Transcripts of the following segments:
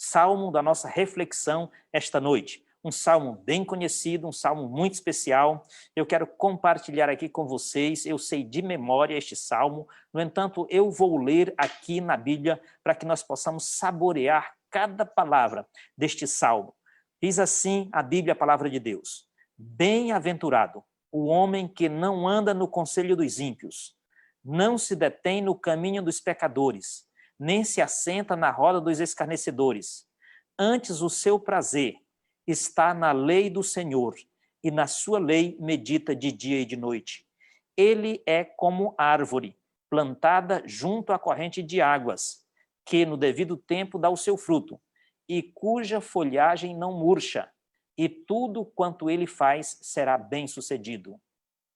salmo da nossa reflexão esta noite. Um salmo bem conhecido, um salmo muito especial. Eu quero compartilhar aqui com vocês, eu sei de memória este salmo, no entanto, eu vou ler aqui na Bíblia para que nós possamos saborear cada palavra deste salmo. Diz assim a Bíblia, a palavra de Deus: bem-aventurado o homem que não anda no conselho dos ímpios, não se detém no caminho dos pecadores, nem se assenta na roda dos escarnecedores. Antes o seu prazer está na lei do Senhor, e na sua lei medita de dia e de noite. Ele é como árvore, plantada junto à corrente de águas, que no devido tempo dá o seu fruto, e cuja folhagem não murcha, e tudo quanto ele faz será bem-sucedido.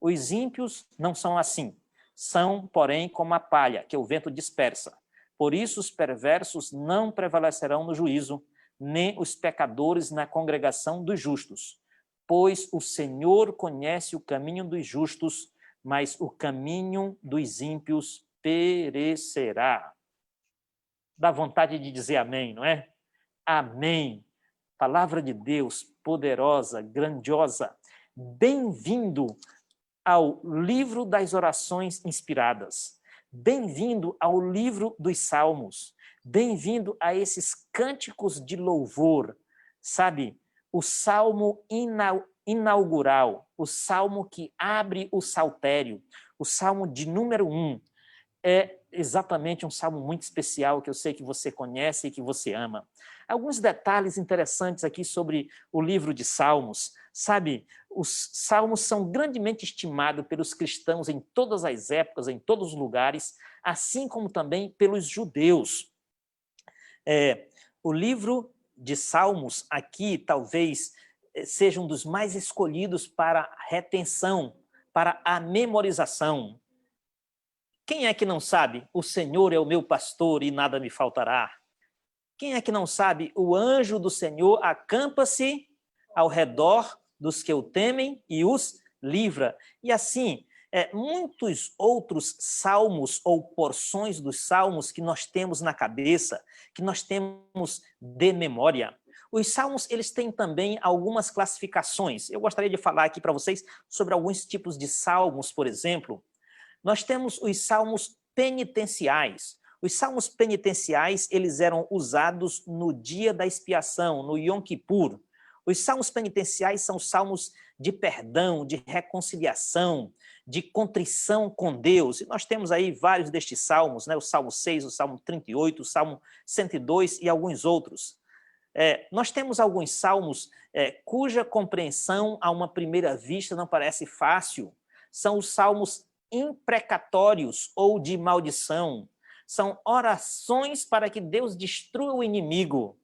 Os ímpios não são assim, são, porém, como a palha que o vento dispersa. Por isso os perversos não prevalecerão no juízo, nem os pecadores na congregação dos justos. Pois o Senhor conhece o caminho dos justos, mas o caminho dos ímpios perecerá. Dá vontade de dizer amém, não é? Amém. Palavra de Deus poderosa, grandiosa. Bem-vindo ao livro das orações inspiradas. Bem-vindo ao livro dos Salmos. Bem-vindo a esses cânticos de louvor. Sabe, o salmo inaugural, o salmo que abre o saltério, o salmo de número 1, é exatamente um salmo muito especial que eu sei que você conhece e que você ama. Alguns detalhes interessantes aqui sobre o livro de Salmos. Sabe, os salmos são grandemente estimados pelos cristãos em todas as épocas, em todos os lugares, assim como também pelos judeus. O livro de Salmos aqui talvez seja um dos mais escolhidos para a retenção, para a memorização. Quem é que não sabe? O Senhor é o meu pastor e nada me faltará. Quem é que não sabe? O anjo do Senhor acampa-se ao redor dos que o temem e os livra. E assim, muitos outros salmos ou porções dos salmos que nós temos na cabeça, que nós temos de memória. Os salmos, eles têm também algumas classificações. Eu gostaria de falar aqui para vocês sobre alguns tipos de salmos, por exemplo. Nós temos os salmos penitenciais. Os salmos penitenciais, eles eram usados no dia da expiação, no Yom Kippur. Os salmos penitenciais são salmos de perdão, de reconciliação, de contrição com Deus. E nós temos aí vários destes salmos, né? O Salmo 6, o Salmo 38, o Salmo 102 e alguns outros. Nós temos alguns salmos cuja compreensão, a uma primeira vista, não parece fácil. São os salmos imprecatórios ou de maldição. São orações para que Deus destrua o inimigo.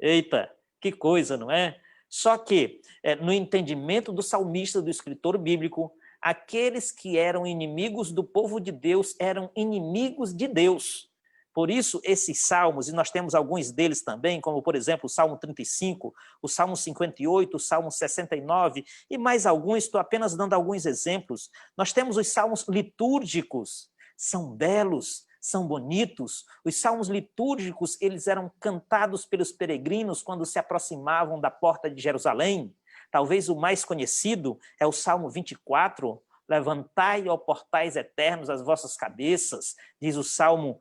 Eita, que coisa, não é? Só que, no entendimento do salmista, do escritor bíblico, aqueles que eram inimigos do povo de Deus eram inimigos de Deus. Por isso, esses salmos, e nós temos alguns deles também, como, por exemplo, o Salmo 35, o Salmo 58, o Salmo 69, e mais alguns, estou apenas dando alguns exemplos. Nós temos os salmos litúrgicos, são belos, são bonitos. Os salmos litúrgicos, eles eram cantados pelos peregrinos quando se aproximavam da porta de Jerusalém. Talvez o mais conhecido é o Salmo 24, levantai, ó portais eternos, as vossas cabeças, diz o Salmo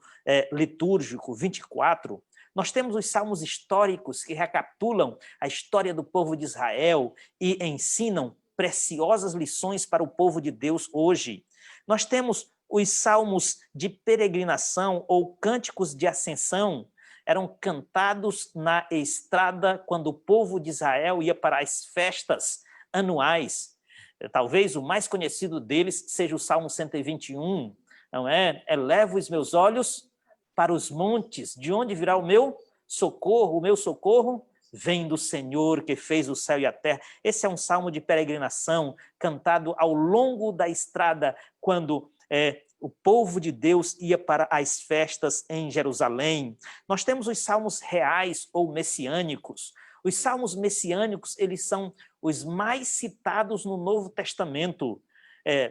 litúrgico 24. Nós temos os salmos históricos que recapitulam a história do povo de Israel e ensinam preciosas lições para o povo de Deus hoje. Nós temos os salmos de peregrinação ou cânticos de ascensão, eram cantados na estrada quando o povo de Israel ia para as festas anuais. Talvez o mais conhecido deles seja o Salmo 121, não é? Elevo os meus olhos para os montes, de onde virá o meu socorro vem do Senhor que fez o céu e a terra. Esse é um salmo de peregrinação, cantado ao longo da estrada, quando o povo de Deus ia para as festas em Jerusalém. Nós temos os salmos reais ou messiânicos. Os salmos messiânicos, eles são os mais citados no Novo Testamento.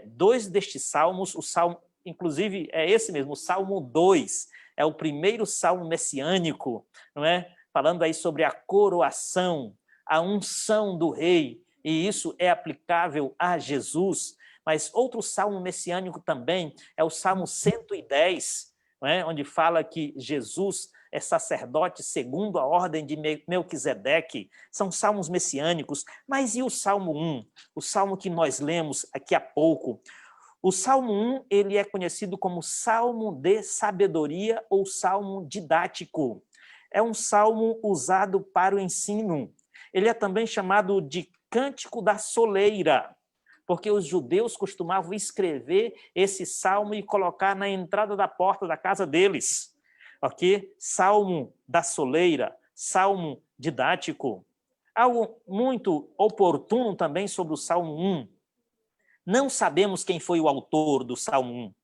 Dois destes salmos, o salmo, inclusive é esse mesmo, o Salmo 2, é o primeiro salmo messiânico, não é? falando aí sobre a coroação, a unção do rei, e isso é aplicável a Jesus. Mas outro salmo messiânico também é o Salmo 110, não é? Onde fala que Jesus é sacerdote segundo a ordem de Melquisedeque. São salmos messiânicos. Mas e o Salmo 1? O salmo que nós lemos aqui há pouco. O Salmo 1, ele é conhecido como Salmo de Sabedoria ou Salmo didático. É um salmo usado para o ensino. Ele é também chamado de Cântico da Soleira, porque os judeus costumavam escrever esse salmo e colocar na entrada da porta da casa deles. Ok? Salmo da Soleira, salmo didático. Algo muito oportuno também sobre o Salmo 1. Não sabemos quem foi o autor do Salmo 1.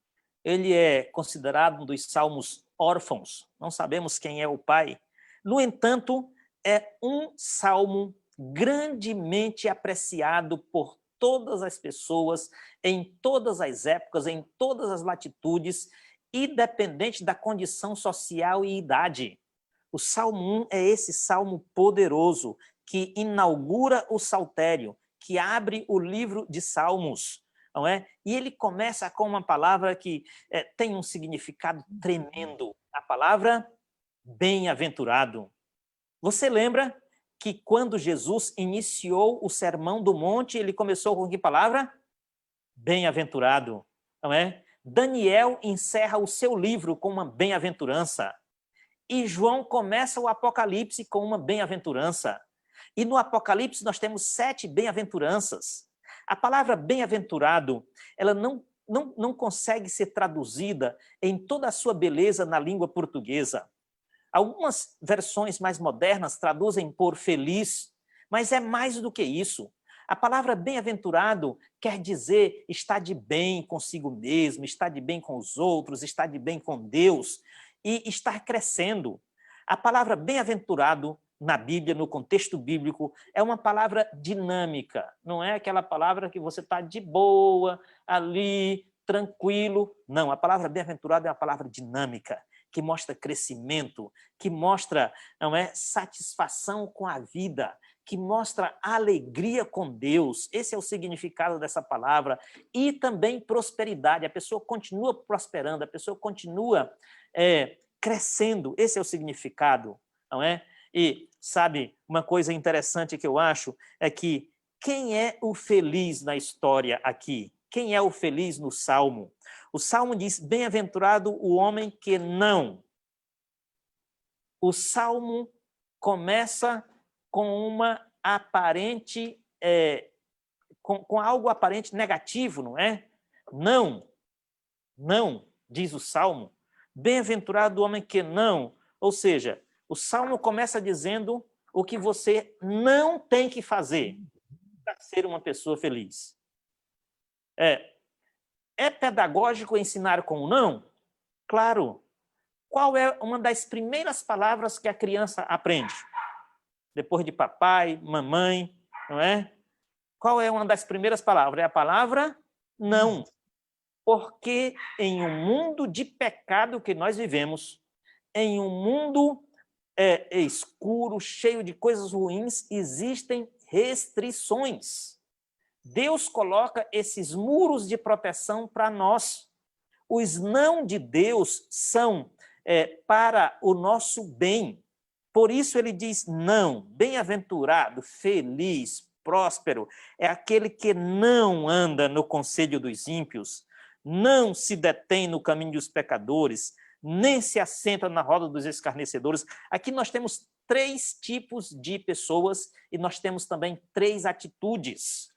Ele é considerado um dos salmos órfãos. Não sabemos quem é o pai. No entanto, é um salmo grandemente apreciado por todas as pessoas, em todas as épocas, em todas as latitudes, independente da condição social e idade. O Salmo 1 é esse salmo poderoso que inaugura o saltério, que abre o livro de Salmos, não é? E ele começa com uma palavra que tem um significado tremendo, a palavra bem-aventurado. Você lembra que quando Jesus iniciou o Sermão do Monte, ele começou com que palavra? Bem-aventurado, não é? Daniel encerra o seu livro com uma bem-aventurança. E João começa o Apocalipse com uma bem-aventurança. E no Apocalipse nós temos 7 bem-aventuranças. A palavra bem-aventurado, ela não consegue ser traduzida em toda a sua beleza na língua portuguesa. Algumas versões mais modernas traduzem por feliz, mas é mais do que isso. A palavra bem-aventurado quer dizer estar de bem consigo mesmo, estar de bem com os outros, estar de bem com Deus e estar crescendo. A palavra bem-aventurado na Bíblia, no contexto bíblico, é uma palavra dinâmica. Não é aquela palavra que você está de boa, ali, tranquilo. Não, a palavra bem-aventurado é uma palavra dinâmica, que mostra crescimento, que mostra, não é, satisfação com a vida, que mostra alegria com Deus. Esse é o significado dessa palavra. E também prosperidade. A pessoa continua prosperando, a pessoa continua crescendo. Esse é o significado, não é? E, sabe, uma coisa interessante que eu acho é que quem é o feliz na história aqui? Quem é o feliz no Salmo? O Salmo diz, bem-aventurado o homem que não. O Salmo começa com uma aparente, com algo aparente negativo, não é? Não, diz o Salmo. Bem-aventurado o homem que não. Ou seja, o Salmo começa dizendo o que você não tem que fazer para ser uma pessoa feliz. É pedagógico ensinar com o não? Claro. Qual é uma das primeiras palavras que a criança aprende? Depois de papai, mamãe, não é? Qual é uma das primeiras palavras? É a palavra não. Porque em um mundo de pecado que nós vivemos, em um mundo escuro, cheio de coisas ruins, existem restrições. Deus coloca esses muros de proteção para nós. Os não de Deus são para o nosso bem. Por isso ele diz não, bem-aventurado, feliz, próspero, é aquele que não anda no conselho dos ímpios, não se detém no caminho dos pecadores, nem se assenta na roda dos escarnecedores. Aqui nós temos 3 tipos de pessoas e nós temos também 3 atitudes.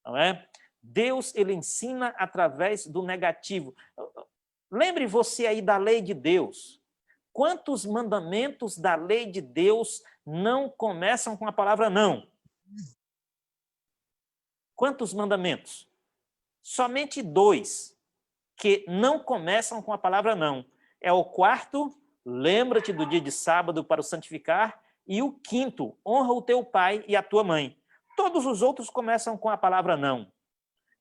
Não é? Deus, ele ensina através do negativo. Lembre você aí da lei de Deus. Quantos mandamentos da lei de Deus não começam com a palavra não? Quantos mandamentos? Somente 2 que não começam com a palavra não. É o 4, lembra-te do dia de sábado para o santificar, e o 5, honra o teu pai e a tua mãe. Todos os outros começam com a palavra não.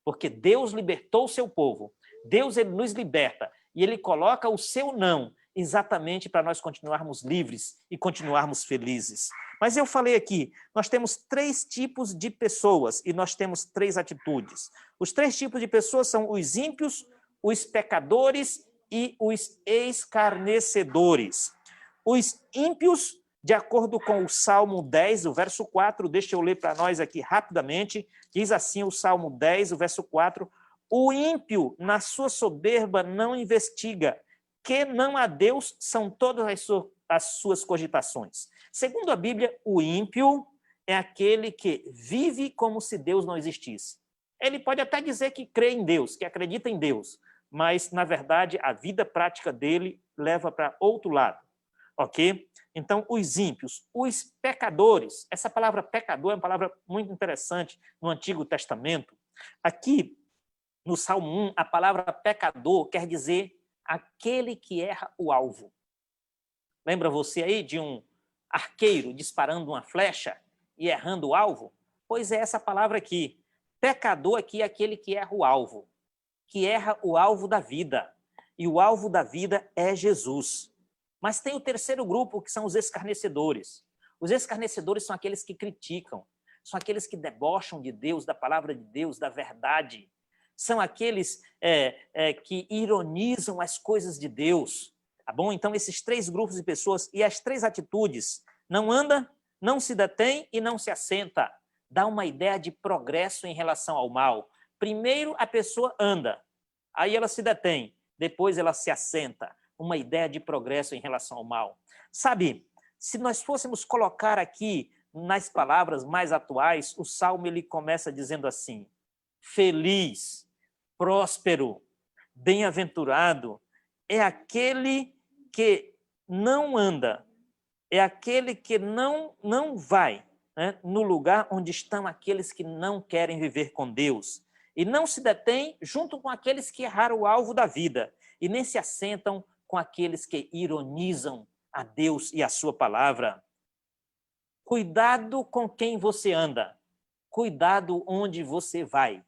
Porque Deus libertou o seu povo. Deus, ele nos liberta. E ele coloca o seu não exatamente para nós continuarmos livres e continuarmos felizes. Mas eu falei aqui, nós temos 3 tipos de pessoas e nós temos 3 atitudes. Os 3 tipos de pessoas são os ímpios, os pecadores e os escarnecedores. Os ímpios, de acordo com o Salmo 10, o verso 4, deixa eu ler para nós aqui rapidamente, diz assim o Salmo 10, o verso 4, o ímpio, na sua soberba, não investiga, que não há Deus são todas as suas cogitações. Segundo a Bíblia, o ímpio é aquele que vive como se Deus não existisse. Ele pode até dizer que crê em Deus, que acredita em Deus, mas, na verdade, a vida prática dele leva para outro lado. Ok? Então, os ímpios, os pecadores, essa palavra pecador é uma palavra muito interessante no Antigo Testamento. Aqui, no Salmo 1, a palavra pecador quer dizer aquele que erra o alvo. Lembra você aí de um arqueiro disparando uma flecha e errando o alvo? Pois é essa palavra aqui. Pecador aqui é aquele que erra o alvo, que erra o alvo da vida. E o alvo da vida é Jesus. Mas tem o terceiro grupo, que são os escarnecedores. Os escarnecedores são aqueles que criticam, são aqueles que debocham de Deus, da palavra de Deus, da verdade. São aqueles que ironizam as coisas de Deus. Tá bom? Então, esses 3 grupos de pessoas e as 3 atitudes, não anda, não se detém e não se assenta. Dá uma ideia de progresso em relação ao mal. Primeiro, a pessoa anda, aí ela se detém, depois ela se assenta. Uma ideia de progresso em relação ao mal. Sabe, se nós fôssemos colocar aqui nas palavras mais atuais, o Salmo ele começa dizendo assim, feliz, próspero, bem-aventurado, é aquele que não anda, é aquele que não vai, né, no lugar onde estão aqueles que não querem viver com Deus, e não se detém junto com aqueles que erraram o alvo da vida, e nem se assentam com aqueles que ironizam a Deus e a sua palavra. Cuidado com quem você anda, cuidado onde você vai.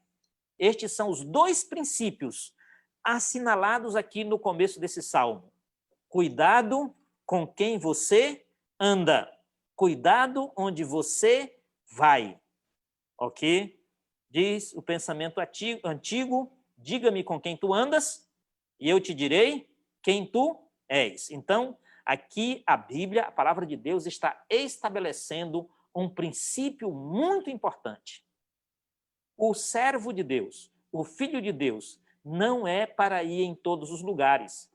Estes são os 2 princípios assinalados aqui no começo desse salmo. Cuidado com quem você anda, cuidado onde você vai. Ok? Diz o pensamento antigo, diga-me com quem tu andas e eu te direi quem tu és. Então, aqui a Bíblia, a palavra de Deus, está estabelecendo um princípio muito importante. O servo de Deus, o filho de Deus, não é para ir em todos os lugares.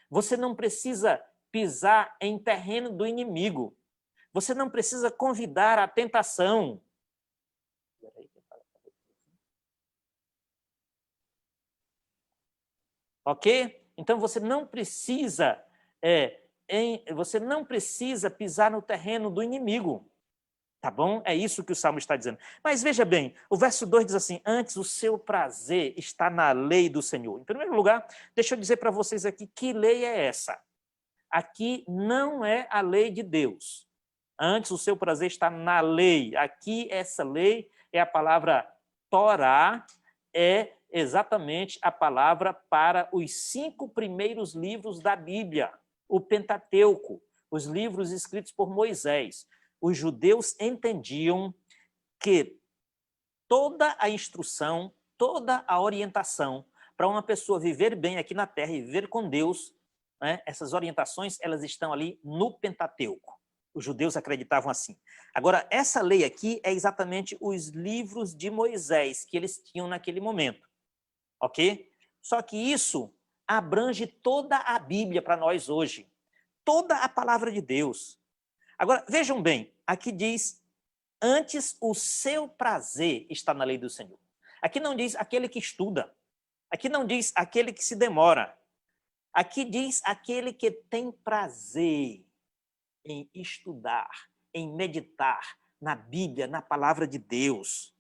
Você não precisa pisar em terreno do inimigo. Você não precisa convidar a tentação. Ok? Então você não precisa pisar no terreno do inimigo. Tá bom? É isso que o Salmo está dizendo. Mas veja bem, o verso 2 diz assim, antes o seu prazer está na lei do Senhor. Em primeiro lugar, deixa eu dizer para vocês aqui que lei é essa. Aqui não é a lei de Deus. Antes o seu prazer está na lei. Aqui essa lei é a palavra Torá, é exatamente a palavra para os 5 primeiros livros da Bíblia, o Pentateuco, os livros escritos por Moisés. Os judeus entendiam que toda a instrução, toda a orientação para uma pessoa viver bem aqui na Terra e viver com Deus, né, essas orientações elas estão ali no Pentateuco. Os judeus acreditavam assim. Agora, essa lei aqui é exatamente os livros de Moisés que eles tinham naquele momento. Ok? Só que isso abrange toda a Bíblia para nós hoje. Toda a palavra de Deus. Agora, vejam bem, aqui diz, antes o seu prazer está na lei do Senhor. Aqui não diz aquele que estuda. Aqui não diz aquele que se demora. Aqui diz aquele que tem prazer em estudar, em meditar na Bíblia, na palavra de Deus.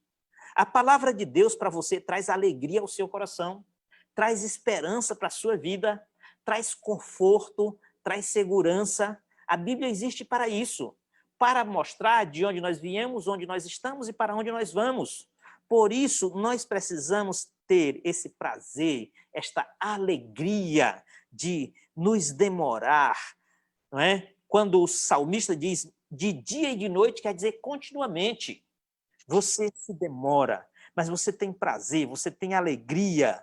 A palavra de Deus para você traz alegria ao seu coração, traz esperança para a sua vida, traz conforto, traz segurança. A Bíblia existe para isso, para mostrar de onde nós viemos, onde nós estamos e para onde nós vamos. Por isso, nós precisamos ter esse prazer, esta alegria de nos demorar, não é? Quando o salmista diz de dia e de noite, quer dizer continuamente. Você se demora, mas você tem prazer, você tem alegria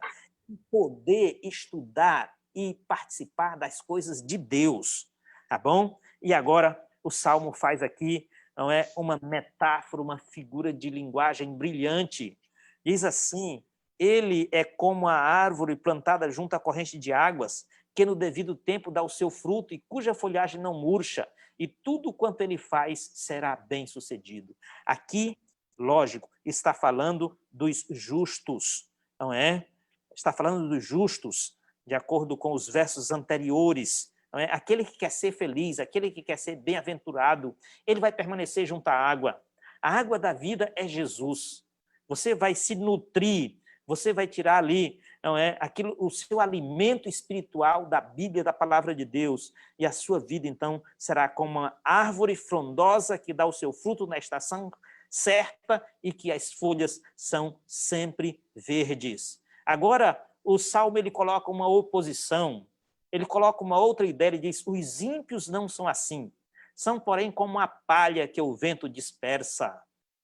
em poder estudar e participar das coisas de Deus, tá bom? E agora o Salmo faz aqui, não é, uma metáfora, uma figura de linguagem brilhante. Diz assim: ele é como a árvore plantada junto à corrente de águas, que no devido tempo dá o seu fruto e cuja folhagem não murcha, e tudo quanto ele faz será bem-sucedido. Aqui, lógico, está falando dos justos, não é? Está falando dos justos, de acordo com os versos anteriores, não é? Aquele que quer ser feliz, aquele que quer ser bem-aventurado, ele vai permanecer junto à água. A água da vida é Jesus. Você vai se nutrir, você vai tirar ali, não é, aquilo, o seu alimento espiritual da Bíblia, da palavra de Deus, e a sua vida, então, será como uma árvore frondosa que dá o seu fruto na estação certa e que as folhas são sempre verdes. Agora, o Salmo ele coloca uma oposição, ele coloca uma outra ideia, ele diz: os ímpios não são assim, são, porém, como a palha que o vento dispersa.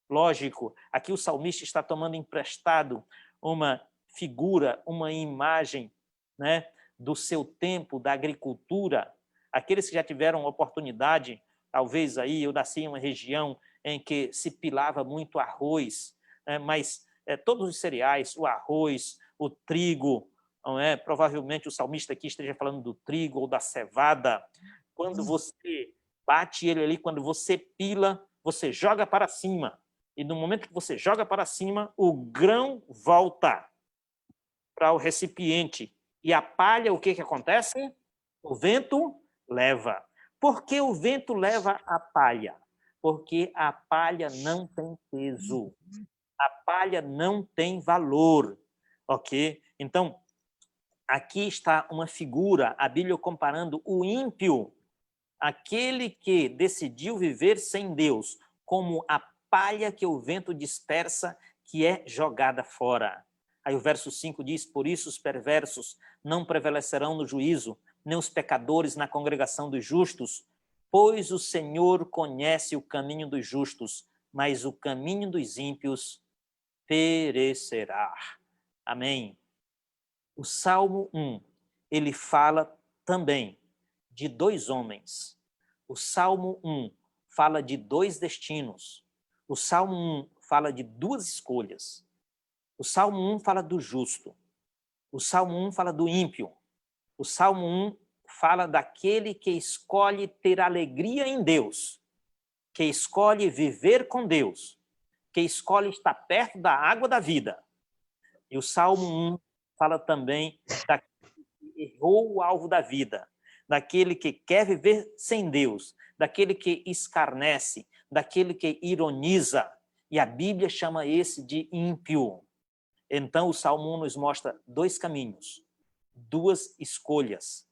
Lógico, aqui o salmista está tomando emprestado uma figura, uma imagem, né, do seu tempo, da agricultura. Aqueles que já tiveram oportunidade, talvez aí, eu nasci em uma região em que se pilava muito arroz, né, mas todos os cereais, o arroz, o trigo, não é? Provavelmente o salmista aqui esteja falando do trigo ou da cevada. Quando você bate ele ali, quando você pila, você joga para cima. E no momento que você joga para cima, o grão volta para o recipiente. E a palha, o que acontece? O vento leva. Por que o vento leva a palha? Porque a palha não tem peso. A palha não tem valor. Ok? Então, aqui está uma figura, a Bíblia comparando o ímpio, aquele que decidiu viver sem Deus, como a palha que o vento dispersa, que é jogada fora. Aí o verso 5 diz: por isso os perversos não prevalecerão no juízo, nem os pecadores na congregação dos justos, pois o Senhor conhece o caminho dos justos, mas o caminho dos ímpios perecerá. Amém. O Salmo 1, ele fala também de dois homens. O Salmo 1 fala de dois destinos. O Salmo 1 fala de duas escolhas. O Salmo 1 fala do justo. O Salmo 1 fala do ímpio. O Salmo 1 fala daquele que escolhe ter alegria em Deus, que escolhe viver com Deus, que escolhe estar perto da água da vida. E o Salmo 1 fala também daquele que errou o alvo da vida, daquele que quer viver sem Deus, daquele que escarnece, daquele que ironiza. E a Bíblia chama esse de ímpio. Então, o Salmo 1 nos mostra dois caminhos, duas escolhas,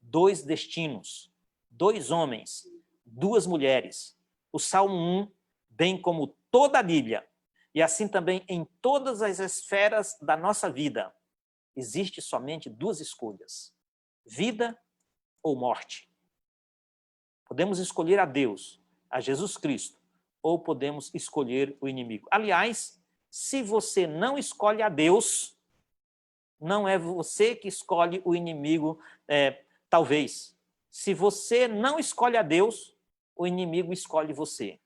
dois destinos, dois homens, duas mulheres. O Salmo 1, bem como toda a Bíblia, e assim também em todas as esferas da nossa vida, existe somente duas escolhas: vida ou morte. Podemos escolher a Deus, a Jesus Cristo, ou podemos escolher o inimigo. Aliás, se você não escolhe a Deus, não é você que escolhe o inimigo, talvez. Se você não escolhe a Deus, o inimigo escolhe você.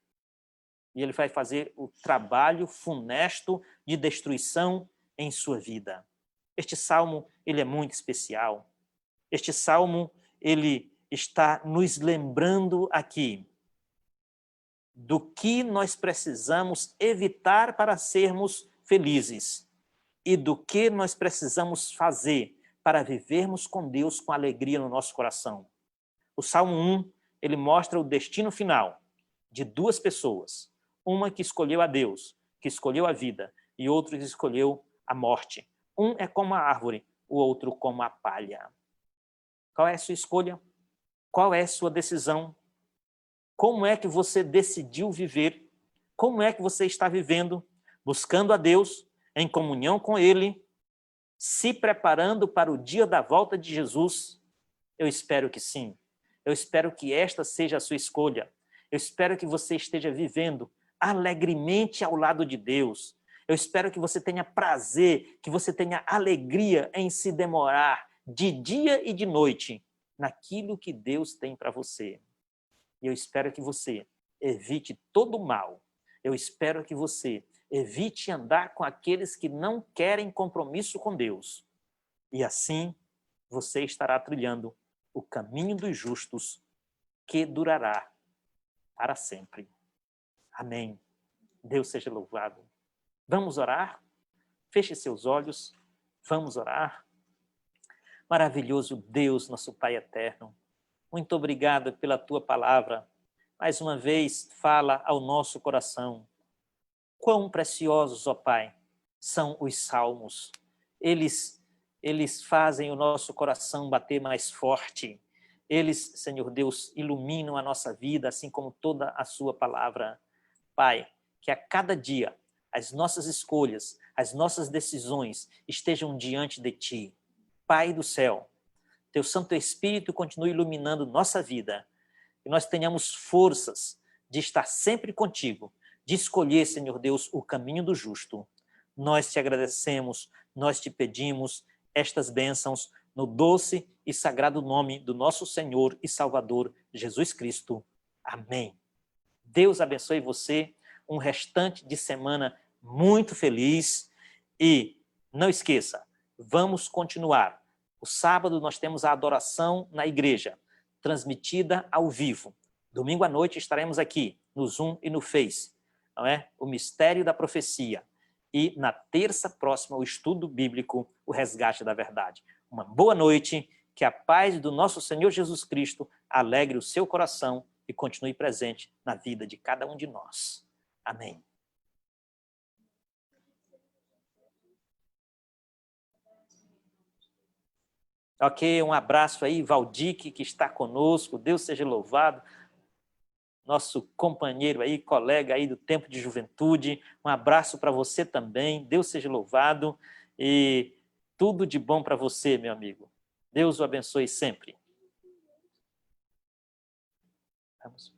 E ele vai fazer o trabalho funesto de destruição em sua vida. Este salmo, ele é muito especial. Este salmo, ele está nos lembrando aqui do que nós precisamos evitar para sermos felizes e do que nós precisamos fazer para vivermos com Deus com alegria no nosso coração. O Salmo 1, ele mostra o destino final de duas pessoas. Uma que escolheu a Deus, que escolheu a vida, e outro que escolheu a morte. Um é como a árvore, o outro como a palha. Qual é a sua escolha? Qual é a sua decisão? Como é que você decidiu viver? Como é que você está vivendo? Buscando a Deus, em comunhão com Ele, se preparando para o dia da volta de Jesus, Eu espero que sim. Eu espero que esta seja a sua escolha. Eu espero que você esteja vivendo alegremente ao lado de Deus. Eu espero que você tenha prazer, que você tenha alegria em se demorar de dia e de noite naquilo que Deus tem para você. E eu espero que você evite todo o mal. Eu espero que você evite andar com aqueles que não querem compromisso com Deus. E assim você estará trilhando o caminho dos justos que durará para sempre. Amém. Deus seja louvado. Vamos orar? Feche seus olhos. Vamos orar. Maravilhoso Deus, nosso Pai eterno. Muito obrigado pela tua palavra. Mais uma vez, fala ao nosso coração. Quão preciosos, ó Pai, são os salmos. Eles fazem o nosso coração bater mais forte. Eles, Senhor Deus, iluminam a nossa vida, assim como toda a sua palavra. Pai, que a cada dia as nossas escolhas, as nossas decisões estejam diante de Ti. Pai do céu, Teu Santo Espírito continue iluminando nossa vida. Que nós tenhamos forças de estar sempre contigo, de escolher, Senhor Deus, o caminho do justo. Nós te agradecemos, nós te pedimos estas bênçãos no doce e sagrado nome do nosso Senhor e Salvador, Jesus Cristo. Amém. Deus abençoe você, um restante de semana muito feliz e não esqueça, vamos continuar. O sábado nós temos a adoração na igreja, transmitida ao vivo. Domingo à noite estaremos aqui, no Zoom e no Face, não é? O mistério da profecia. E na terça próxima, o estudo bíblico, o resgate da verdade. Uma boa noite, que a paz do nosso Senhor Jesus Cristo alegre o seu coração e continue presente na vida de cada um de nós. Amém. Ok, um abraço aí, Valdique, que está conosco, Deus seja louvado, nosso companheiro aí, colega aí do tempo de juventude, um abraço para você também, Deus seja louvado e tudo de bom para você, meu amigo. Deus o abençoe sempre. Vamos.